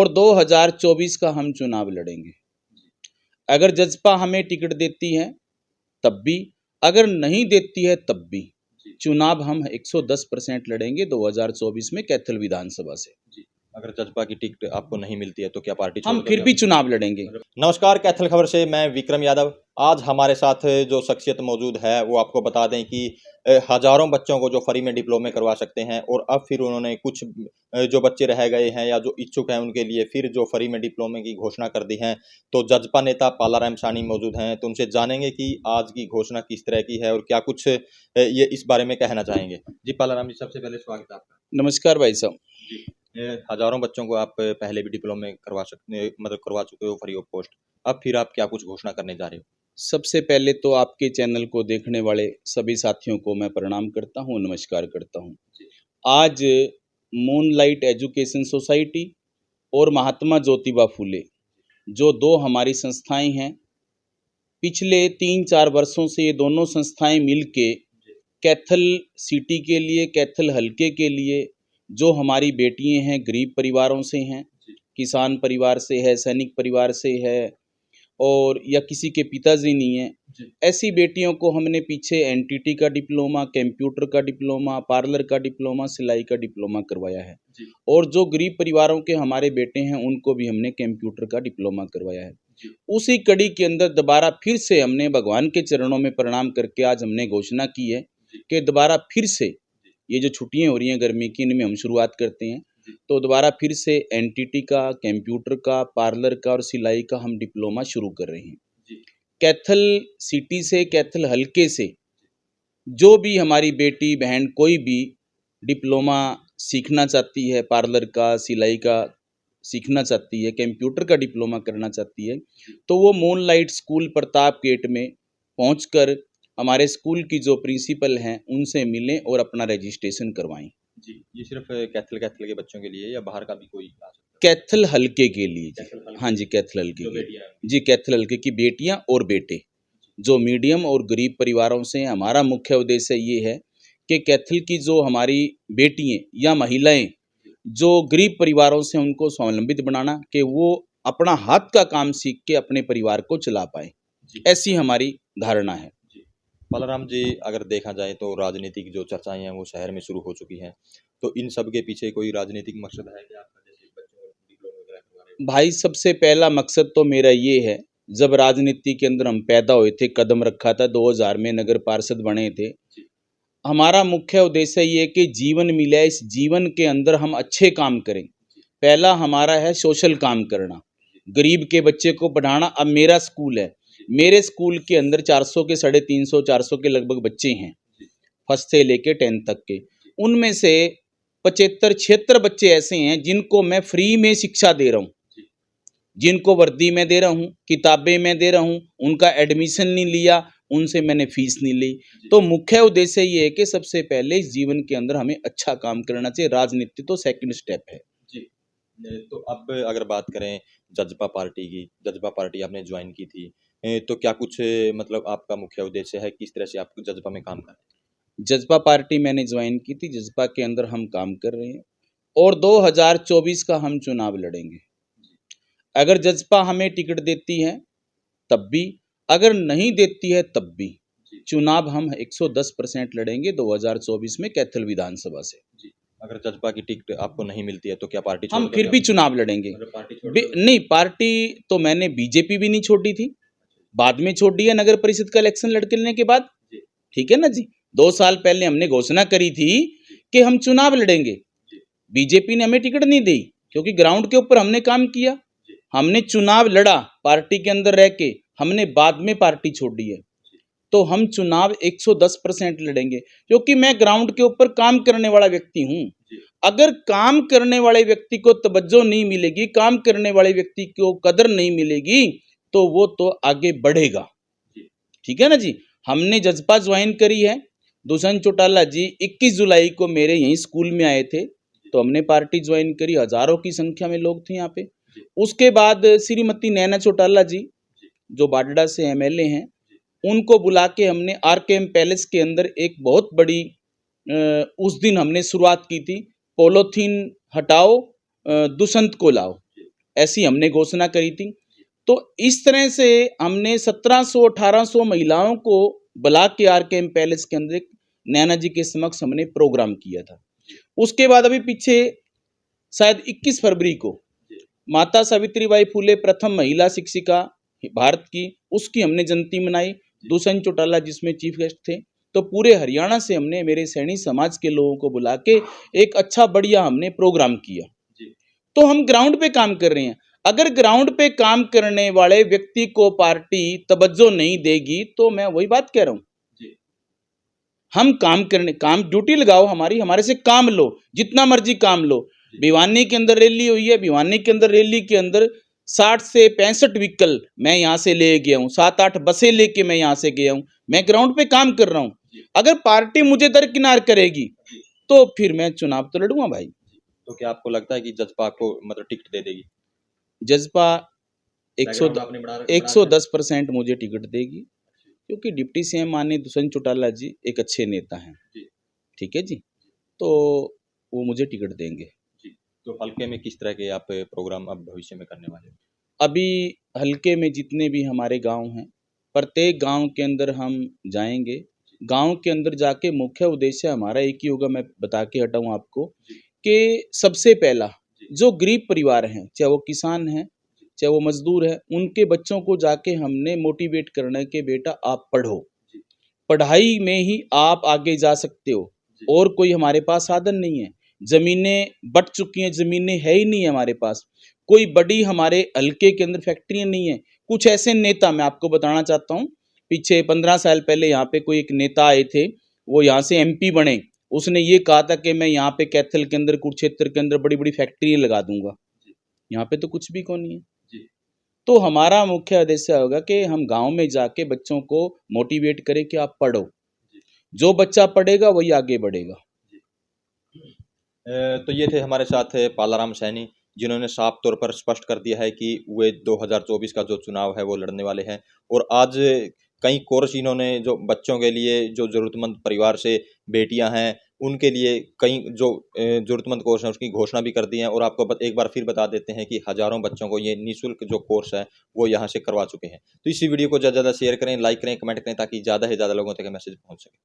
और 2024 का हम चुनाव लड़ेंगे। अगर जजपा हमें टिकट देती है तब भी, अगर नहीं देती है तब भी चुनाव हम 110% लड़ेंगे 2024 में कैथल विधानसभा से। अगर जजपा की टिकट आपको नहीं मिलती है तो क्या पार्टी हम फिर भी चुनाव लड़ेंगे। नमस्कार, कैथल खबर से मैं विक्रम यादव। आज हमारे साथ जो शख्सियत मौजूद है वो आपको बता दें कि हजारों बच्चों को जो फ्री में डिप्लोमे करवा सकते हैं, और अब फिर उन्होंने कुछ जो बच्चे रह गए हैं या जो इच्छुक हैं उनके लिए फिर जो फ्री में डिप्लोमे की घोषणा कर दी है। तो जजपा नेता पालाराम सानी मौजूद हैं, तो उनसे जानेंगे कि आज की घोषणा किस तरह की है और क्या कुछ ये इस बारे में कहना चाहेंगे। जी पालाराम जी, सबसे पहले स्वागत है आपका। नमस्कार भाई साहब। हजारों बच्चों को आप पहले भी डिप्लोमे करवा सकते, मतलब करवा चुके हो फ्री ऑफ कॉस्ट। अब फिर आप क्या कुछ घोषणा करने जा रहे हो? सबसे पहले तो आपके चैनल को देखने वाले सभी साथियों को मैं प्रणाम करता हूँ, नमस्कार करता हूँ। आज मूनलाइट एजुकेशन सोसाइटी और महात्मा ज्योतिबा फूले, जो दो हमारी संस्थाएं हैं, पिछले 3-4 वर्षों से ये दोनों संस्थाएं मिलके कैथल सिटी के लिए, कैथल हलके के लिए, जो हमारी बेटियां हैं गरीब परिवारों से हैं, किसान परिवार से है, सैनिक परिवार से है, और या किसी के पिताजी नहीं है, ऐसी बेटियों को हमने पीछे एनटीटी का डिप्लोमा, कंप्यूटर का डिप्लोमा, पार्लर का डिप्लोमा, सिलाई का डिप्लोमा करवाया है। और जो गरीब परिवारों के हमारे बेटे हैं उनको भी हमने कंप्यूटर का डिप्लोमा करवाया है। उसी कड़ी के अंदर दोबारा फिर से हमने भगवान के चरणों में प्रणाम करके आज हमने घोषणा की है कि दोबारा फिर से ये जो छुट्टियां हो रही हैं गर्मी की, इनमें हम शुरुआत करते हैं। तो दोबारा फिर से एनटीटी का, कंप्यूटर का, पार्लर का और सिलाई का हम डिप्लोमा शुरू कर रहे हैं। कैथल सिटी से, कैथल हलके से जो भी हमारी बेटी बहन कोई भी डिप्लोमा सीखना चाहती है, पार्लर का, सिलाई का सीखना चाहती है, कंप्यूटर का डिप्लोमा करना चाहती है, तो वो मूनलाइट स्कूल प्रताप गेट में पहुंचकर हमारे स्कूल की जो प्रिंसिपल हैं उनसे मिलें और अपना रजिस्ट्रेशन करवाएं। जी, ये सिर्फ कैथल के बच्चों के लिए या बाहर का भी कोई आ सकता है? कैथल हलके के लिए जी। हाँ जी, कैथल हलके के जी, कैथल हलके की बेटियां और बेटे जो मीडियम और गरीब परिवारों से हैं। हमारा मुख्य उद्देश्य ये है कि कैथल की जो हमारी बेटियां या महिलाएं जो गरीब परिवारों से, उनको स्वावलंबित बनाना, कि वो अपना हाथ का काम सीख के अपने परिवार को चला पाए, ऐसी हमारी धारणा है। पालाराम जी, अगर देखा जाए तो राजनीतिक जो चर्चाएं हैं वो शहर में शुरू हो चुकी हैं, तो इन सब के पीछे कोई राजनीतिक मकसद है कि आपका, जैसे बच्चों को डिप्लोमा वगैरह करवा रहे हो? भाई, सबसे पहला मकसद तो मेरा ये है, जब राजनीति के अंदर हम पैदा हुए थे, कदम रखा था, 2000 में नगर पार्षद बने थे, हमारा मुख्य उद्देश्य ये है कि जीवन मिला है, इस जीवन के अंदर हम अच्छे काम करें। पहला हमारा है सोशल काम करना, गरीब के बच्चे को पढ़ाना। अब मेरा स्कूल है, मेरे स्कूल के अंदर 400 के 350 400 के लगभग बच्चे हैं, फर्स्ट से लेके 10th तक के। उनमें से 75-76 बच्चे ऐसे हैं जिनको मैं फ्री में शिक्षा दे रहा हूँ, जिनको वर्दी में दे रहा हूँ, किताबें में दे रहा हूँ, उनका एडमिशन नहीं लिया, उनसे मैंने फीस नहीं ली। तो मुख्य उद्देश्य ये है कि सबसे पहले इस जीवन के अंदर हमें अच्छा काम करना चाहिए, राजनीति तो सेकंड स्टेप है जी। तो अब अगर बात करें जजपा पार्टी की, जजपा पार्टी आपने ज्वाइन की थी, तो क्या कुछ मतलब आपका मुख्य उद्देश्य है, किस तरह से आप जजपा में काम कर रहे हैं? जजपा पार्टी मैंने ज्वाइन की थी, जजपा के अंदर हम काम कर रहे हैं और 2024 का हम चुनाव लड़ेंगे। अगर जजपा हमें टिकट देती है तब भी, अगर नहीं देती है तब भी चुनाव हम 110% लड़ेंगे 2024 में कैथल विधानसभा से। अगर जजपा की टिकट आपको नहीं मिलती है तो क्या पार्टी हम फिर भी चुनाव लड़ेंगे। नहीं, पार्टी तो मैंने बीजेपी भी नहीं छोड़ी थी, बाद में छोड़ दिया नगर परिषद का इलेक्शन लड़ने के बाद, ठीक है ना जी। 2 साल पहले हमने घोषणा करी थी कि हम चुनाव लड़ेंगे, बीजेपी ने हमें टिकट नहीं दी क्योंकि ग्राउंड के ऊपर हमने काम किया, हमने चुनाव लड़ा पार्टी के अंदर रह के, हमने बाद में पार्टी छोड़ दी है। तो हम चुनाव 110% लड़ेंगे क्योंकि मैं ग्राउंड के ऊपर काम करने वाला व्यक्ति हूं। अगर काम करने वाले व्यक्ति को तवज्जो नहीं मिलेगी, काम करने वाले व्यक्ति को कदर नहीं मिलेगी, तो वो तो आगे बढ़ेगा, ठीक है ना जी। हमने जजपा ज्वाइन करी है, दुष्यंत चौटाला जी 21 जुलाई को मेरे यहीं स्कूल में आए थे, तो हमने पार्टी ज्वाइन करी, हजारों की संख्या में लोग थे यहाँ पे। उसके बाद श्रीमती नैना चौटाला जी जो बाडड़ा से एमएलए हैं, उनको बुला के हमने आरकेएम पैलेस के अंदर एक बहुत बड़ी उस दिन हमने शुरुआत की थी, पॉलीथीन हटाओ दुष्यंत को लाओ। ऐसी हमने घोषणा करी थी। तो इस तरह से हमने 1700-1800 महिलाओं को ब्लॉक के आरकेएम पैलेस के अंदर नैना जी के समक्ष हमने प्रोग्राम किया था। उसके बाद अभी पीछे शायद 21 फरवरी को माता सावित्रीबाई फुले प्रथम महिला शिक्षिका भारत की, उसकी हमने जयंती मनाई। दुष्यंत चौटाला जिसमें चीफ गेस्ट थे। तो पूरे हरियाणा से हमने मेरे सैनी समाज के लोगों को बुला के एक अच्छा बढ़िया हमने प्रोग्राम किया। तो हम ग्राउंड पे काम कर रहे हैं। अगर ग्राउंड पे काम करने वाले व्यक्ति को पार्टी तवज्जो नहीं देगी तो मैं वही बात कह रहा हूं, हम काम ड्यूटी लगाओ, हमारे से काम लो, जितना मर्जी काम लो। भिवानी के अंदर रैली हुई है, भिवानी के अंदर रैली के अंदर 60 से 65 व्हीकल मैं यहाँ से ले गया हूँ, 7-8 बसें लेके मैं यहाँ से गया हूँ। मैं ग्राउंड पे काम कर रहा हूँ। अगर पार्टी मुझे दरकिनार करेगी तो फिर मैं चुनाव तो लड़ूंगा भाई। तो क्या आपको लगता है कि जजपा को मतलब टिकट दे देगी? जजपा 110% मुझे टिकट देगी, क्योंकि डिप्टी सीएम माननीय दुष्यंत चौटाला जी एक अच्छे नेता हैं। ठीक है जी, तो वो मुझे टिकट देंगे। तो हल्के में किस तरह के आप प्रोग्राम अब भविष्य में करने वाले हैं? अभी हल्के में जितने भी हमारे गांव हैं, प्रत्येक गांव के अंदर हम जाएंगे। गांव के अंदर जाके मुख्य उद्देश्य हमारा एक ही होगा, मैं बता के हटाऊं आपको, कि सबसे पहला जो गरीब परिवार हैं, चाहे वो किसान हैं, चाहे वो मजदूर है, उनके बच्चों को जाके हमने मोटिवेट करना कि बेटा आप पढ़ो, पढ़ाई में ही आप आगे जा सकते हो। और कोई हमारे पास साधन नहीं है, जमीनें बट चुकी हैं, जमीनें है ही नहीं है हमारे पास। कोई बड़ी हमारे हल्के के अंदर फैक्ट्रियां नहीं है। कुछ ऐसे नेता मैं आपको बताना चाहता हूँ, पीछे 15 साल पहले यहाँ पे कोई एक नेता आए थे, वो यहाँ से एमपी बने। उसने ये कहा था कि मैं यहाँ पे कैथल के अंदर, कुरुक्षेत्र के अंदर बड़ी बड़ी फैक्ट्रियां लगा दूंगा। यहाँ पे तो कुछ भी कौन नहीं है। तो हमारा मुख्य उद्देश्य होगा कि हम गांव में जाके बच्चों को मोटिवेट करें कि आप पढ़ो, जो बच्चा पढ़ेगा वही आगे बढ़ेगा। तो ये थे हमारे साथ पालाराम सैनी, जिन्होंने साफ तौर पर स्पष्ट कर दिया है कि वे 2024 का जो चुनाव है वो लड़ने वाले हैं। और आज कई कोर्स इन्होंने जो बच्चों के लिए, जो ज़रूरतमंद परिवार से बेटियां हैं, उनके लिए कई जो ज़रूरतमंद कोर्स हैं उसकी घोषणा भी कर दी है। और आपको एक बार फिर बता देते हैं कि हज़ारों बच्चों को ये निःशुल्क जो कोर्स है वो यहाँ से करवा चुके हैं। तो इसी वीडियो को ज़्यादा से ज़्यादा शेयर करें, लाइक करें, कमेंट करें, ताकि ज़्यादा से ज़्यादा लोगों तक मैसेज पहुँच सके।